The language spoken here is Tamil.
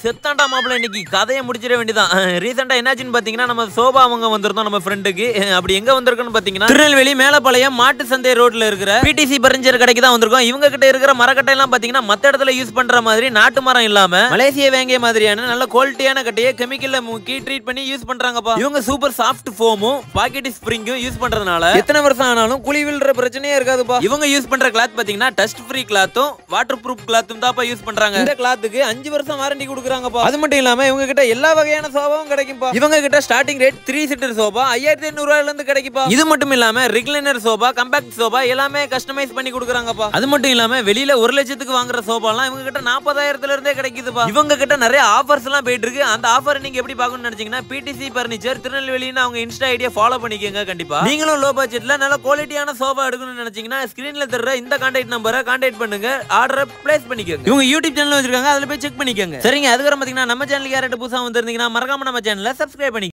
செத்தாண்டா மாப்பிள்ள இன்னைக்கு கதையை முடிச்சிட வேண்டியதான். ரீசெண்டா என்னாச்சுன்னு பாத்தீங்கன்னா நம்ம சோபா அவங்க வந்திருந்தோம் நம்ம ஃப்ரெண்டுக்கு. அப்படி எங்க வந்திருக்கோம்னு பாத்தீங்கன்னா திருநெல்வேலி மேலப்பாளையம் மாட்டு சந்தை ரோட்ல இருக்கிற பிடிசி பர்னிச்சர் கடைக்கு தான் வந்திருக்கோம். இவங்க கிட்ட இருக்கிற மரக்கட்டை எல்லாம் பாத்தீங்கன்னா மத்த இடத்துல யூஸ் பண்ற மாதிரி நாட்டு மரம் இல்லாம மலேசிய வேங்கிய மாதிரியான நல்ல குவாலிட்டியான கட்டையை கெமிக்கல்ல முக்கி ட்ரீட் பண்ணி யூஸ் பண்றாங்கப்பா. இவங்க சூப்பர் சாஃப்ட் ஃபோமும் பாக்கெட் ஸ்ப்ரிங்கும் யூஸ் பண்றதுனால எத்தனை வருஷம் ஆனாலும் குழி விழுற பிரச்சனையே இருக்காதுப்பா. இவங்க யூஸ் பண்ற கிளாத் பாத்தீங்கன்னா டஸ்ட் ஃப்ரீ கிளாத்தும் வாட்டர் ப்ரூஃப் கிளாத்தும் தான் யூஸ் பண்றாங்க. இந்த கிளாத்துக்கு 5 வருஷம் வாரண்டி கொடுக்குறாங்கப்பா. அது மட்டும் இல்லாம இவங்க கிட்ட எல்லா வகையான சோபாவும் கிடைக்கும்பா. இவங்க கிட்ட ஸ்டார்டிங் ரேட் 3 சீட்டர் சோபா 5800 ரூபாயில இருந்து கிடைக்கும்பா. இது மட்டும் இல்லாம ரெகுலர் சோபா காம்பாக்ட் சோபா எல்லாமே கஸ்டமைஸ் பண்ணி கொடுக்குறாங்கப்பா. அது மட்டும் இல்லாம வெளியில 1 லட்சத்துக்கு வாங்குற சோபாலாம் இவங்க கிட்ட 40,000ல இருந்தே கிடைக்குதுப்பா. இவங்க கிட்ட நிறைய ஆஃபர்ஸ் எல்லாம் போயிட்டு இருக்கு. அந்த ஆஃபர் நீங்க எப்படி பார்க்கணும்னு நினைச்சீங்கன்னா பிடிசி பர்னிச்சர் திருநெல்வேலின்னு அவங்க இன்ஸ்டா ஐடியா ஃபாலோ பண்ணிக்கங்க. கண்டிப்பா நீங்களும் லோ பட்ஜெட்ல நல்ல குவாலிட்டியான சோபா எடுக்கணும்னு நினைச்சீங்கன்னா ஸ்கிரீன்ல தெரியற இந்த கான்டாக்ட் நம்பரை கான்டாக்ட் பண்ணுங்க. ஆர்டரை பிளேஸ் பண்ணிக்கோங்க. இவங்க யூடியூப் சேனல் வச்சிருக்காங்க, அதுல போய் செக் பண்ணிக்கோங்க. சரிங்க, அதுக்கப்புறம் பாத்தீங்கன்னா நம்ம சேனலுக்கு யாராவது புதுசா வந்திருந்தீங்கன்னா மறக்காம நம்ம சேனலை சப்ஸ்கிரைப் பண்ணி